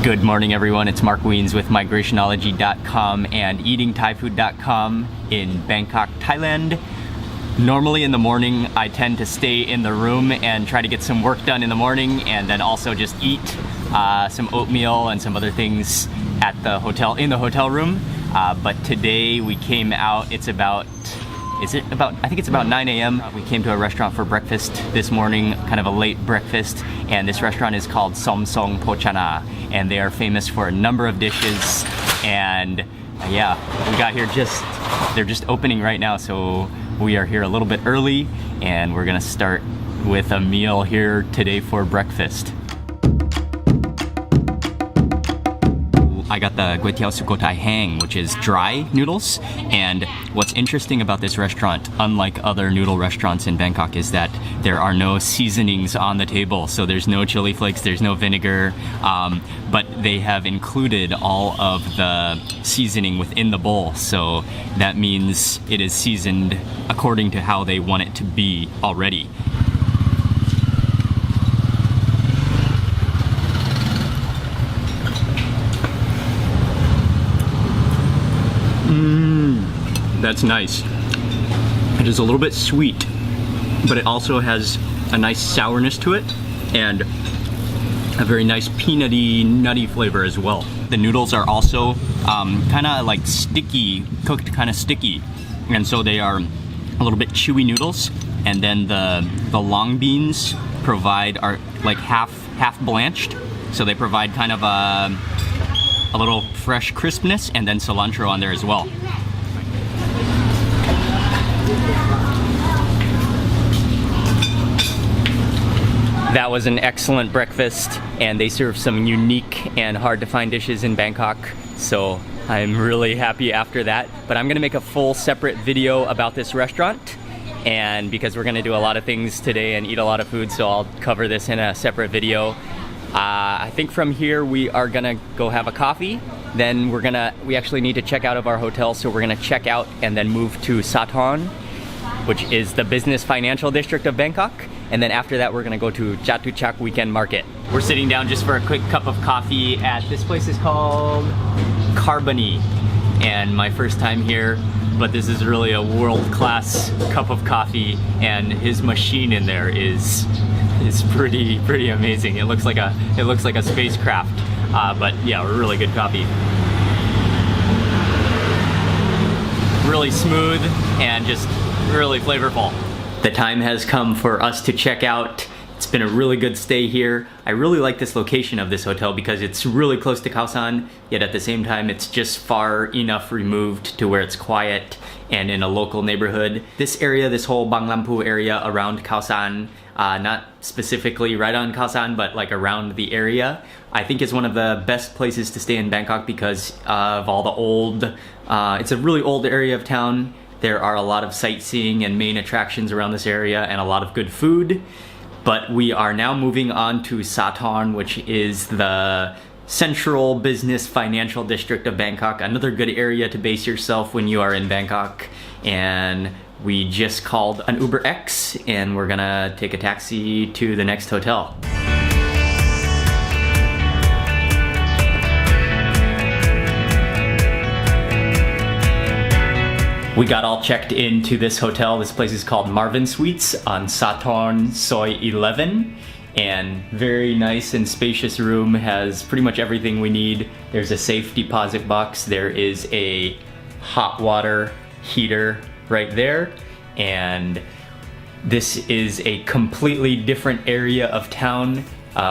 Good morning, everyone. It's Mark Weens with migrationology.com and eatingthaifood.com in Bangkok, Thailand. Normally in the morning, I tend to stay in the room and try to get some work done in the morning and then also just eat some oatmeal and some other things at the hotel, in the hotel room. But today we came out, I think it's about 9 a.m. We came to a restaurant for breakfast this morning, kind of a late breakfast, and this restaurant is called Som Song Pochana, and they are famous for a number of dishes. And yeah, we got here they're just opening right now, so we are here a little bit early, and we're gonna start with a meal here today for breakfast. I got the Kway Teow Sukhothai Hang, which is dry noodles. And what's interesting about this restaurant, unlike other noodle restaurants in Bangkok, is that there are no seasonings on the table. So there's no chili flakes, there's no vinegar, but they have included all of the seasoning within the bowl. So that means it is seasoned according to how they want it to be already. That's nice. It is a little bit sweet, but it also has a nice sourness to it and a very nice peanutty, nutty flavor as well. The noodles are also kind of like sticky, cooked kind of sticky, and so they are a little bit chewy noodles. And then the long beans are like half blanched, so they provide kind of a little fresh crispness, and then cilantro on there as well. That was an excellent breakfast, and they serve some unique and hard to find dishes in Bangkok, so I'm really happy after that. But I'm gonna make a full separate video about this restaurant, and because we're gonna do a lot of things today and eat a lot of food, so I'll cover this in a separate video. I think from here we are gonna go have a coffee. Then we actually need to check out of our hotel, so we're gonna check out and then move to Sathorn, which is the business financial district of Bangkok. And then after that, we're gonna go to Chatuchak Weekend Market. We're sitting down just for a quick cup of coffee at this place is called Carbony. And my first time here, but this is really a world-class cup of coffee, and his machine in there is pretty amazing. It looks like a spacecraft, but yeah, really good coffee. Really smooth and just really flavorful. The time has come for us to check out. It's been a really good stay here. I really like this location of this hotel because it's really close to Khao San, yet at the same time it's just far enough removed to where it's quiet and in a local neighborhood. This area, this whole Bang Lampu area around Khao San, not specifically right on Khao San, but like around the area, I think is one of the best places to stay in Bangkok because of all the old, it's a really old area of town. There are a lot of sightseeing and main attractions around this area and a lot of good food. But we are now moving on to Sathorn, which is the central business financial district of Bangkok. Another good area to base yourself when you are in Bangkok. And we just called an Uber X and we're gonna take a taxi to the next hotel. We got all checked into this hotel. This place is called Marvin Suites on Sathorn Soi 11. And very nice and spacious room, has pretty much everything we need. There's a safe deposit box. There is a hot water heater right there. And this is a completely different area of town,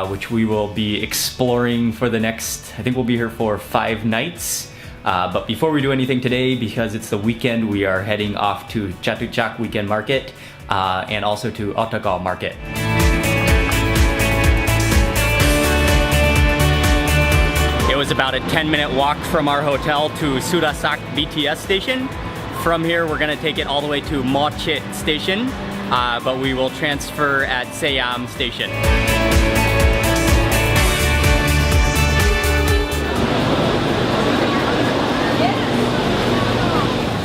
which we will be exploring for the next, I think we'll be here for 5 nights. But before we do anything today, because it's the weekend, we are heading off to Chatuchak Weekend Market and also to Otagal Market. It was about a 10-minute walk from our hotel to Surasak BTS station. From here, we're gonna take it all the way to Mochit station, but we will transfer at Siam station.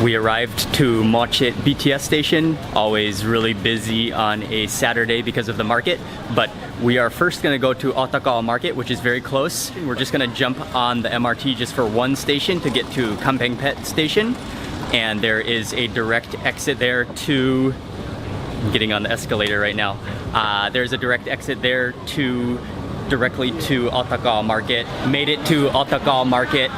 We arrived to Mochit BTS station, always really busy on a Saturday because of the market, but We are first gonna go to Tor Kor market, which is very close. We're just gonna jump on the MRT just for one station to get to Kampeng Pet station. And there is a direct exit there to, I'm getting on the escalator right now. There's a direct exit there to directly to Tor Kor market. Made it to Tor Kor market,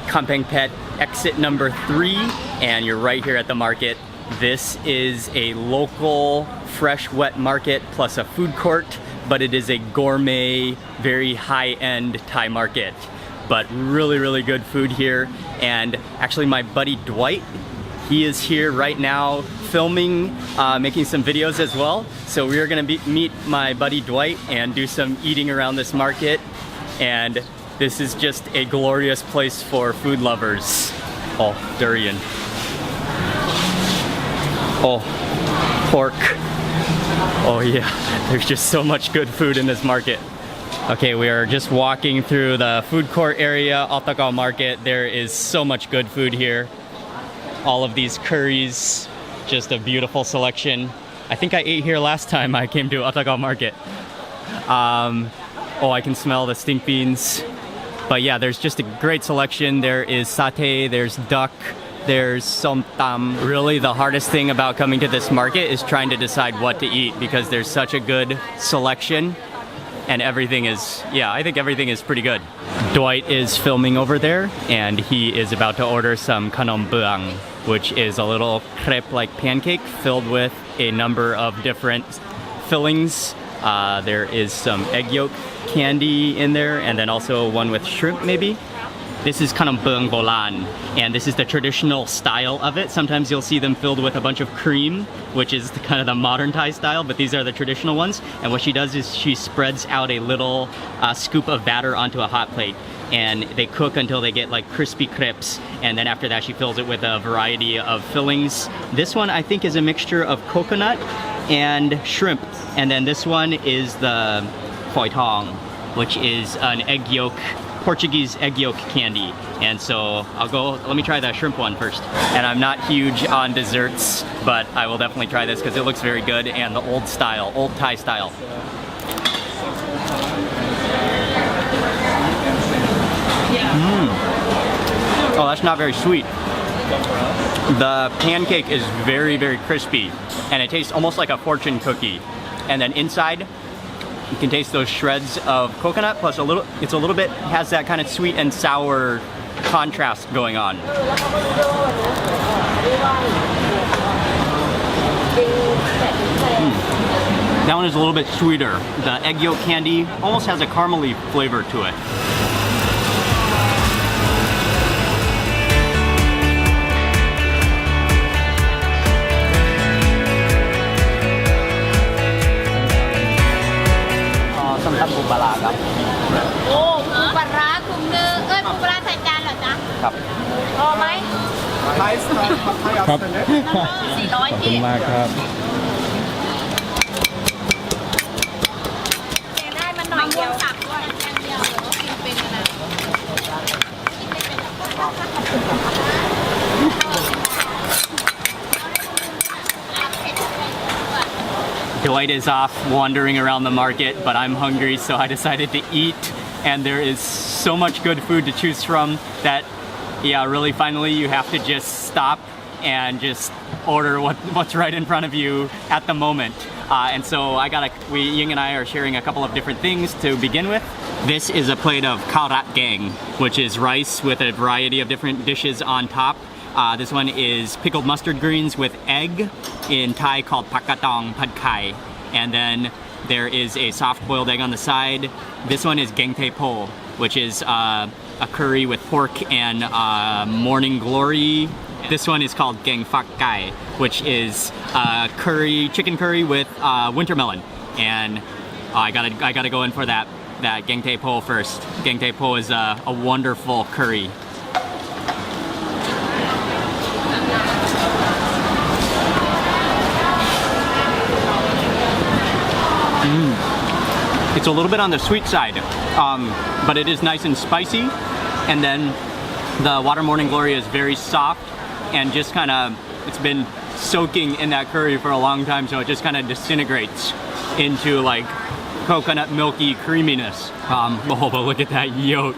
Kampeng Pet exit number 3, and you're right here at the market. This is a local fresh wet market plus a food court, but it is a gourmet, very high-end Thai market. But really good food here. And actually my buddy Dwight, he is here right now filming, making some videos as well. So we are gonna meet my buddy Dwight and do some eating around this market. And this is just a glorious place for food lovers. Oh, durian. Oh, pork. Oh yeah, there's just so much good food in this market. Okay, we are just walking through the food court area, Tor Kor market. There is so much good food here. All of these curries, just a beautiful selection. I think I ate here last time I came to Tor Kor market. Oh, I can smell the stink beans. But yeah, there's just a great selection. There is satay, there's duck, there's som tam. Really the hardest thing about coming to this market is trying to decide what to eat because there's such a good selection. And everything is, yeah, I think everything is pretty good. Dwight is filming over there, and he is about to order some khanom buang, which is a little crepe-like pancake filled with a number of different fillings. There is some egg yolk candy in there, and then also one with shrimp, maybe. This is khanom buang bolan, and this is the traditional style of it. Sometimes you'll see them filled with a bunch of cream, which is kind of the modern Thai style, but these are the traditional ones. And what she does is she spreads out a little scoop of batter onto a hot plate, and they cook until they get like crispy crepes, and then after that she fills it with a variety of fillings. This one I think is a mixture of coconut and shrimp, and then this one is the phoi thong, which is an egg yolk, Portuguese egg yolk candy. And so let me try the shrimp one first. And I'm not huge on desserts, but I will definitely try this because it looks very good, and the old Thai style. Oh, that's not very sweet. The pancake is very crispy, and it tastes almost like a fortune cookie. And then inside, you can taste those shreds of coconut, plus it's a little bit, has that kind of sweet and sour contrast going on. That one is a little bit sweeter. The egg yolk candy almost has a caramely flavor to it. Balaga. โอ้ปูปลาร้าถุงนึงปูปลาร้าใส่จานเหรอจ๊ะ ครับ พอไหม ครับ 400 ขอบคุ พี่ ณมากครับ แกได้มันหน่อยเดียวสับด้วยอย่างเดียวเดี๋ยวกินเป็นนะ Dwight is off wandering around the market, but I'm hungry, so I decided to eat. And there is so much good food to choose from that, yeah, really finally you have to just stop and just order what's right in front of you at the moment. And so Ying and I are sharing a couple of different things to begin with. This is a plate of khao rat gang, which is rice with a variety of different dishes on top. This one is pickled mustard greens with egg, in Thai called pakatong pad kai. And then there is a soft boiled egg on the side. This one is geng te po, which is a curry with pork and morning glory. This one is called geng fak kai, which is chicken curry with winter melon. And I gotta go in for that geng te po first. Geng te po is a wonderful curry. It's a little bit on the sweet side, but it is nice and spicy. And then the water morning glory is very soft and just kind of, it's been soaking in that curry for a long time, so it just kind of disintegrates into like coconut milky creaminess. Oh, but look at that yolk.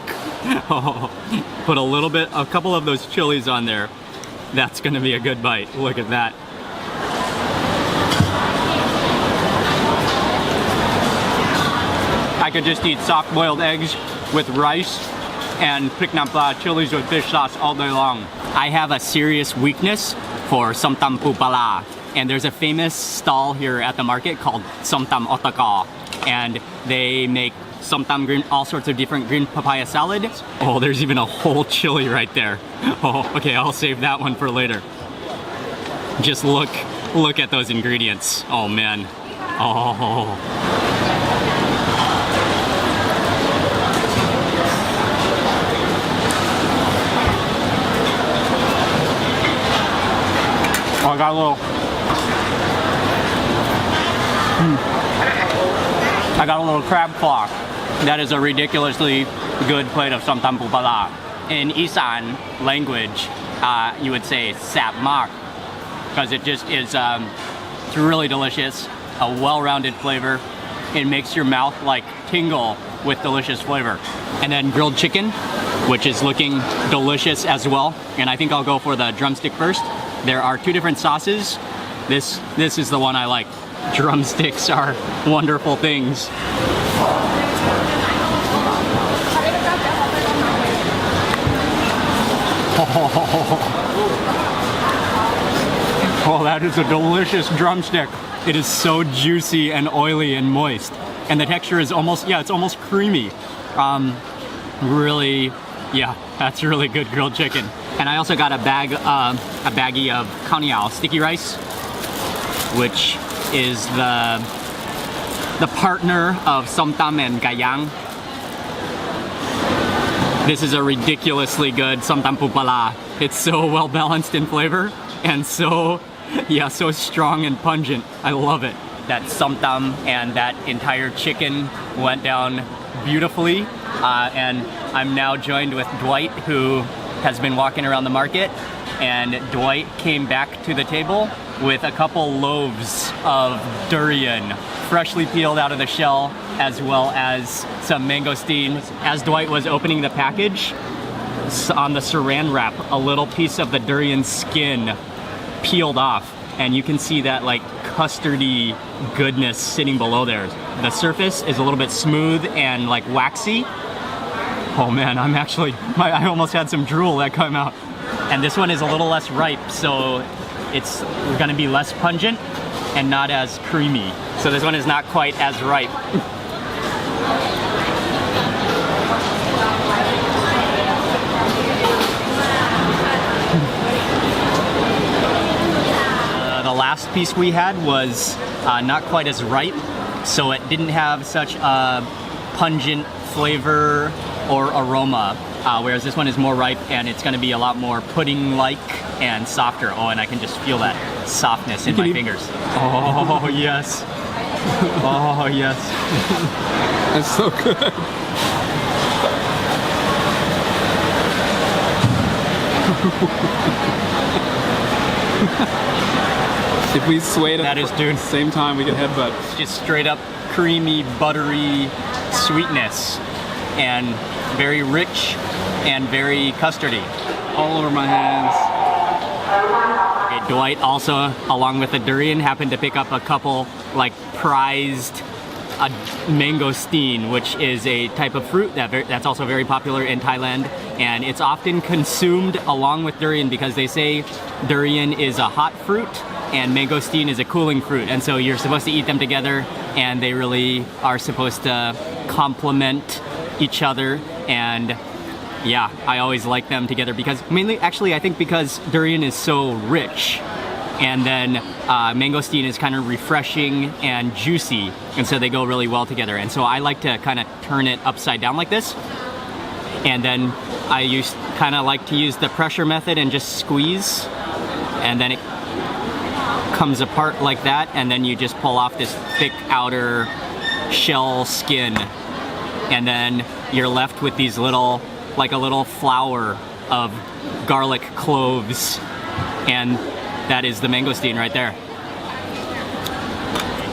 Oh, put a couple of those chilies on there. That's gonna be a good bite. Look at that. I could just eat soft boiled eggs with rice and prik nam pla chilies with fish sauce all day long. I have a serious weakness for somtam pupala, and there's a famous stall here at the market called somtam otakal, and they make somtam green, all sorts of different green papaya salad. Oh, there's even a whole chili right there. Oh, okay, I'll save that one for later. Just look at those ingredients. Oh man. Oh. Oh, I got a little crab claw. That is a ridiculously good plate of somtam pupala. In Isan language, you would say sap mak, because it just is, it's really delicious, a well-rounded flavor. It makes your mouth like tingle with delicious flavor. And then grilled chicken, which is looking delicious as well. And I think I'll go for the drumstick first. There are two different sauces. This is the one I like. Drumsticks are wonderful things. Oh, that is a delicious drumstick. It is so juicy and oily and moist. And the texture is almost, yeah, it's almost creamy. Really, yeah, that's really good grilled chicken. And I also got a baggie of kaniao sticky rice, which is the partner of somtam and gayang. This is a ridiculously good somtam pupala. It's so well balanced in flavor and so strong and pungent. I love it. That somtam and that entire chicken went down beautifully. And I'm now joined with Dwight, who has been walking around the market, and Dwight came back to the table with a couple loaves of durian, freshly peeled out of the shell, as well as some mangosteen. As Dwight was opening the package, on the saran wrap, a little piece of the durian skin peeled off, and you can see that like custardy goodness sitting below there. The surface is a little bit smooth and like waxy. Oh man, I almost had some drool that came out. And this one is a little less ripe, so it's gonna be less pungent and not as creamy. So this one is not quite as ripe. The last piece we had was not quite as ripe, so it didn't have such a pungent flavor or aroma, whereas this one is more ripe and it's going to be a lot more pudding-like and softer. Oh, and I can just feel that softness in my fingers. Oh, yes. Oh, yes. That's so good. If we swayed at the same time, we could headbutt. Just straight up creamy, buttery sweetness, and very rich and very custardy. All over my hands. Okay, Dwight also, along with the durian, happened to pick up a couple like prized mangosteen, which is a type of fruit that's also very popular in Thailand, and it's often consumed along with durian because they say durian is a hot fruit and mangosteen is a cooling fruit, and so you're supposed to eat them together, and they really are supposed to complement each other. And yeah, I always like them together because mainly, actually, I think because durian is so rich, and then mangosteen is kind of refreshing and juicy, and so they go really well together. And so I like to kind of turn it upside down like this, and then I kind of like to use the pressure method and just squeeze, and then it comes apart like that, and then you just pull off this thick outer shell skin, and then you're left with these little, like a little flower of garlic cloves, and that is the mangosteen right there.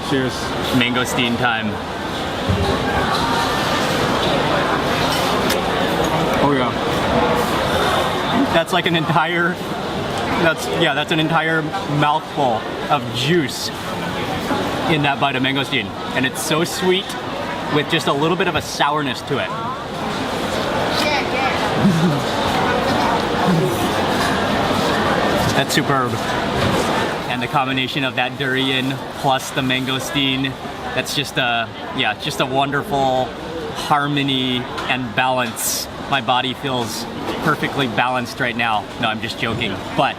Cheers. Mangosteen time. Oh yeah. That's like an entire, that's an entire mouthful of juice in that bite of mangosteen. And it's so sweet with just a little bit of a sourness to it. That's superb. And the combination of that durian plus the mangosteen, that's just a wonderful harmony and balance. My body feels perfectly balanced right now. No, I'm just joking, but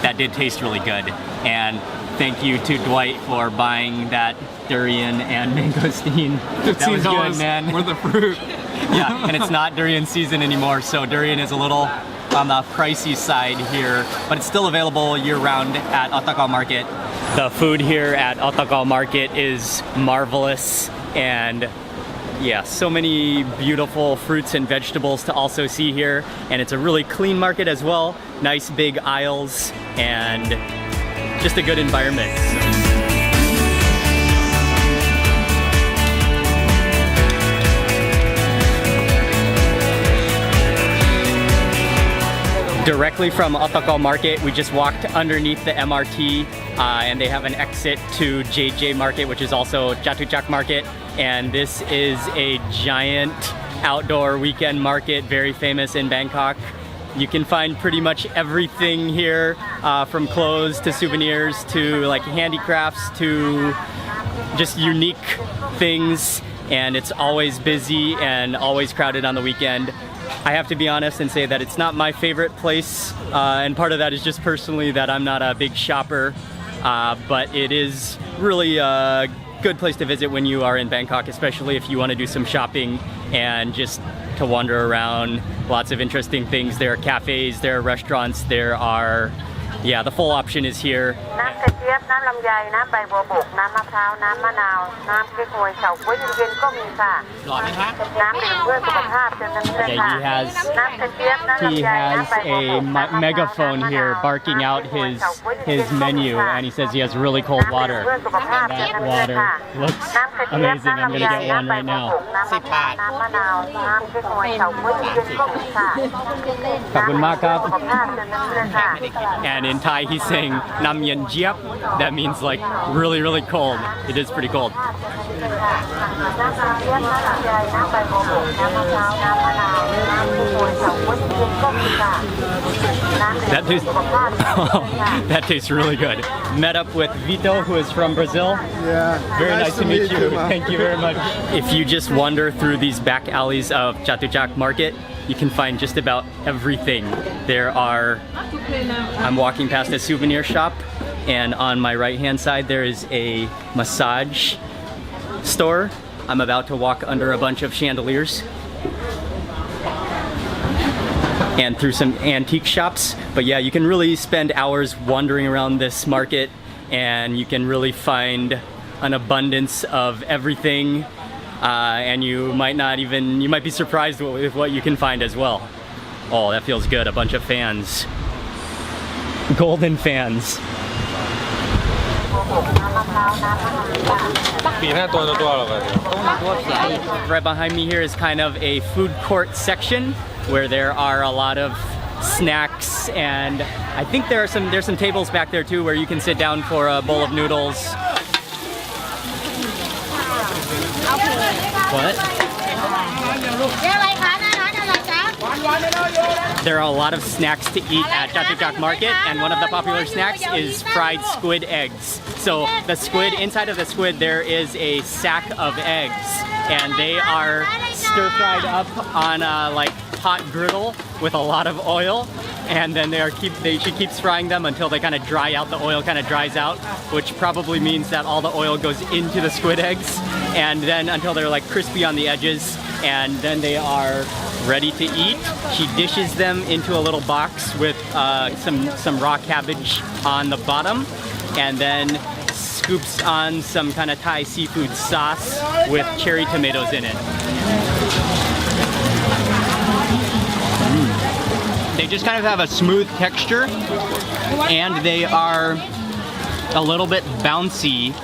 that did taste really good. And thank you to Dwight for buying that durian and mangosteen. That was good, man. Worth the fruit. Yeah, and it's not durian season anymore, so durian is a little on the pricey side here, but it's still available year-round at Otakal Market. The food here at Otakal Market is marvelous, and yeah, so many beautiful fruits and vegetables to also see here, and it's a really clean market as well. Nice big aisles and just a good environment. Directly from Otakal Market, we just walked underneath the MRT and they have an exit to JJ Market, which is also Chatuchak Market. And this is a giant outdoor weekend market, very famous in Bangkok. You can find pretty much everything here, from clothes to souvenirs to like handicrafts to just unique things. And it's always busy and always crowded on the weekend. I have to be honest and say that it's not my favorite place, and part of that is just personally that I'm not a big shopper, but it is really a good place to visit when you are in Bangkok, especially if you want to do some shopping and just to wander around. Lots of interesting things. There are cafes, there are restaurants, there are, yeah, the full option is here. Yeah, he has a megaphone here barking out his menu, and he says he has really cold water. That water looks amazing. I'm gonna get one right now. And in Thai he's saying Nam Yen Jiap. That means like really, really cold. It is pretty cold. That tastes really good. Met up with Vito, who is from Brazil. Yeah. Very nice to meet you. too, man. Thank you very much. If you just wander through these back alleys of Chatuchak Market, you can find just about everything. I'm walking past a souvenir shop, and on my right hand side there is a massage store. I'm about to walk under a bunch of chandeliers and through some antique shops. But yeah, you can really spend hours wandering around this market, and you can really find an abundance of everything, and you might be surprised with what you can find as well. Oh, that feels good. A bunch of fans. Golden fans. Right behind me here is kind of a food court section where there are a lot of snacks, and I think there's some tables back there too where you can sit down for a bowl of noodles. What? There are a lot of snacks to eat at Chatuchak Market, and one of the popular snacks is fried squid eggs. So the squid, inside of the squid there is a sack of eggs, and they are stir fried up on a like hot griddle with a lot of oil, and then she keeps frying them until they kind of dry out. The oil kind of dries out, which probably means that all the oil goes into the squid eggs, and then until they're like crispy on the edges, and then they are ready to eat. She dishes them into a little box with some raw cabbage on the bottom, and then scoops on some kind of Thai seafood sauce with cherry tomatoes in it. They just kind of have a smooth texture, and they are a little bit bouncy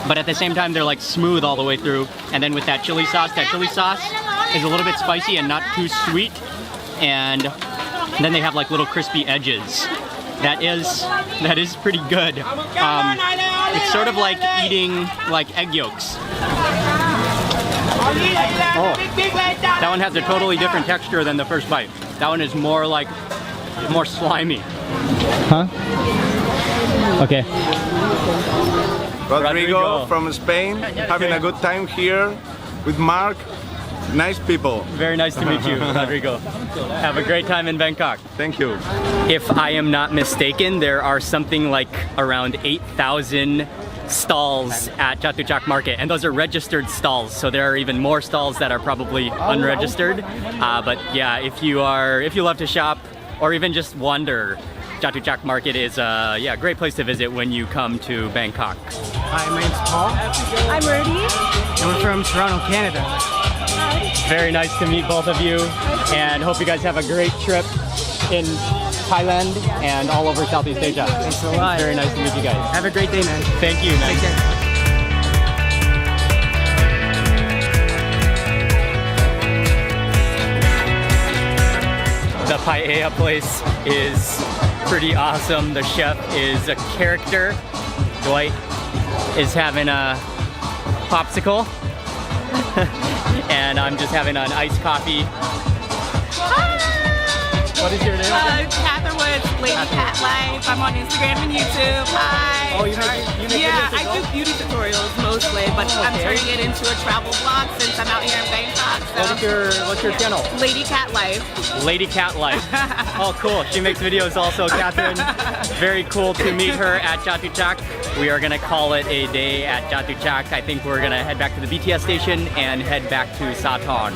but at the same time they're like smooth all the way through. And then with that chili sauce is a little bit spicy and not too sweet. And then they have like little crispy edges. That is pretty good. It's sort of like eating like egg yolks. Oh, that one has a totally different texture than the first bite. That one is more slimy. Huh? Okay. Rodrigo from Spain, having a good time here with Mark. Nice people. Very nice to meet you, Rodrigo. Have a great time in Bangkok. Thank you. If I am not mistaken, there are something like around 8,000 stalls at Chatuchak Market, and those are registered stalls, so there are even more stalls that are probably unregistered. But yeah, if you love to shop or even just wander, Chatuchak Market is a great place to visit when you come to Bangkok. Hi, my name's Paul. I'm Rudy. And we're from Toronto, Canada. Very nice to meet both of you, and hope you guys have a great trip in Thailand and all over Southeast Asia. Thanks a lot. Very nice to meet you guys. Have a great day, man. Thank you, man. Take care. The Papaya place is pretty awesome. The chef is a character. Dwight is having a popsicle. And I'm just having an iced coffee. What is your name? Catherine Woods, Lady Cat Life. I'm on Instagram and YouTube. Hi. Oh, you make Yeah, videos as I well? do beauty tutorials mostly, but I'm turning it into a travel vlog since I'm out here in Bangkok. So. What's your channel? Lady Cat Life. Lady Cat Life. Oh, cool. She makes videos also, Catherine. Very cool to meet her at Chatuchak. We are gonna call it a day at Chatuchak. I think we're gonna head back to the BTS station and head back to Sathon.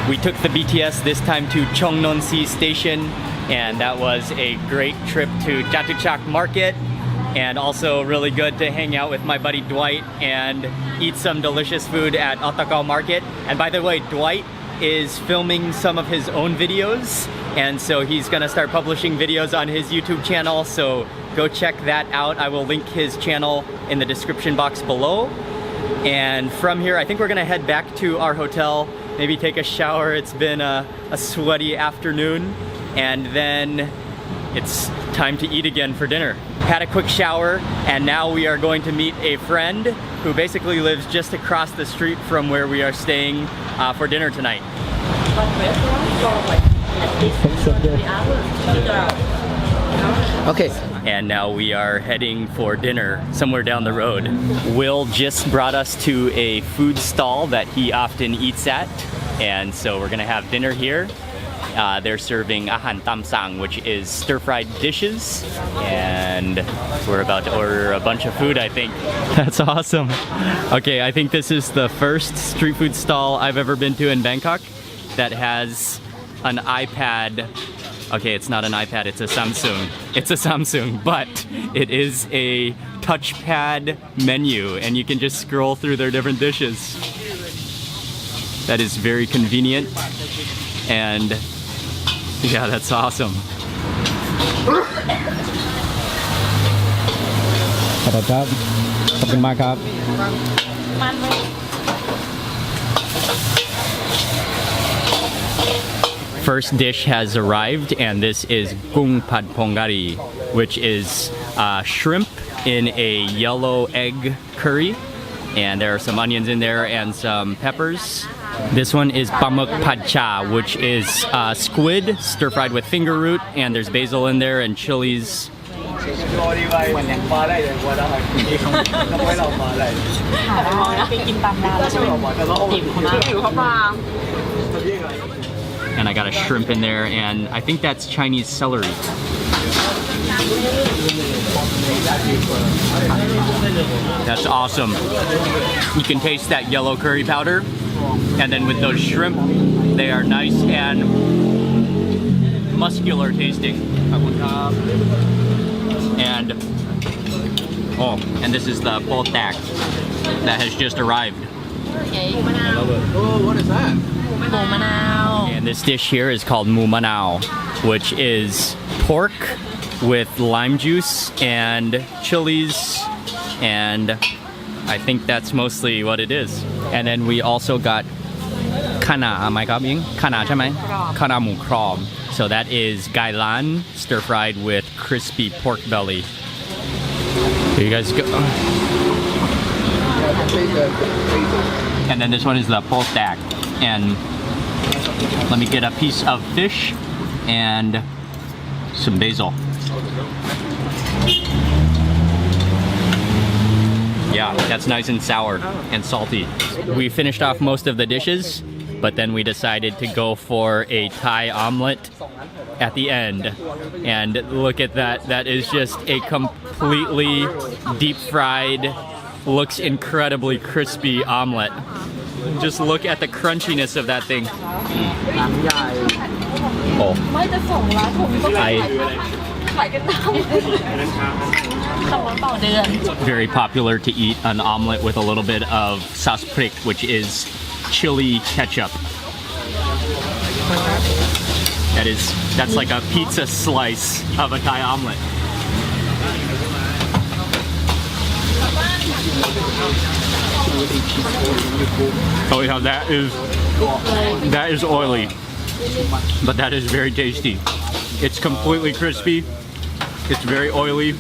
We took the BTS this time to Cheongnon-si station, and that was a great trip to Chatuchak Market, and also really good to hang out with my buddy Dwight and eat some delicious food at Otakao Market. And by the way, Dwight is filming some of his own videos, and so he's gonna start publishing videos on his YouTube channel, so go check that out. I will link his channel in the description box below. And from here, I think we're gonna head back to our hotel, maybe take a shower. It's been a sweaty afternoon, and then it's time to eat again for dinner. Had a quick shower, and now we are going to meet a friend who basically lives just across the street from where we are staying for dinner tonight. Okay. And now we are heading for dinner somewhere down the road. Will just brought us to a food stall that he often eats at, and so we're gonna have dinner here. They're serving ahan tam sang, which is stir-fried dishes, and we're about to order a bunch of food, I think. That's awesome. Okay, I think this is the first street food stall I've ever been to in Bangkok that has an iPad. Okay, it's not an iPad, it's a Samsung. It's a Samsung, but it is a touchpad menu, and you can just scroll through their different dishes. That is very convenient, and yeah, that's awesome. First dish has arrived, and this is gung pad pongari, which is shrimp in a yellow egg curry, and there are some onions in there and some peppers. This one is pamuk pad cha, which is squid stir-fried with finger root, and there's basil in there and chilies. And I got a shrimp in there, and I think that's Chinese celery. That's awesome. You can taste that yellow curry powder, and then with those shrimp, they are nice and muscular tasting. And Oh, and this is the potak that has just arrived. หมูมะนาว And this dish here is called mu manao, which is pork with lime juice and chilies, and I think that's mostly what it is. And then we also got kana, am I copying? Kana, ใช่ไหม? Kana mu krom. So that is gailan stir fried with crispy pork belly. Here you guys go. And then this one is the potak. And let me get a piece of fish and some basil. Yeah, that's nice and sour and salty. We finished off most of the dishes, but then we decided to go for a Thai omelet at the end. And look at that. That is just a completely deep fried, looks incredibly crispy omelet. Just look at the crunchiness of that thing. Oh. Very popular to eat an omelet with a little bit of sasprik, which is chili ketchup. That's like a pizza slice of a Thai omelet. Oh yeah, that is oily, but that is very tasty. It's completely crispy. It's very oily.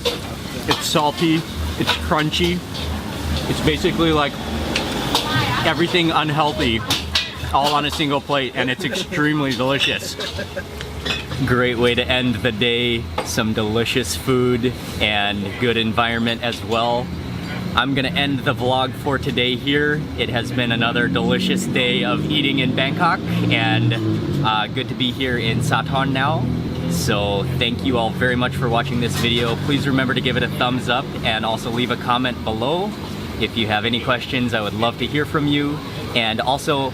It's salty. It's crunchy. It's basically like everything unhealthy all on a single plate, and it's extremely delicious. Great way to end the day. Some delicious food and good environment as well. I'm gonna end the vlog for today here. It has been another delicious day of eating in Bangkok, and good to be here in Sathorn now. So thank you all very much for watching this video. Please remember to give it a thumbs up and also leave a comment below. If you have any questions, I would love to hear from you. And also,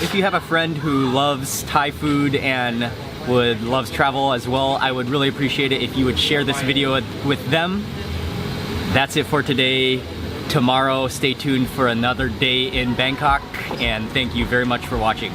if you have a friend who loves Thai food and loves travel as well, I would really appreciate it if you would share this video with them. That's it for today. Tomorrow, stay tuned for another day in Bangkok, and thank you very much for watching.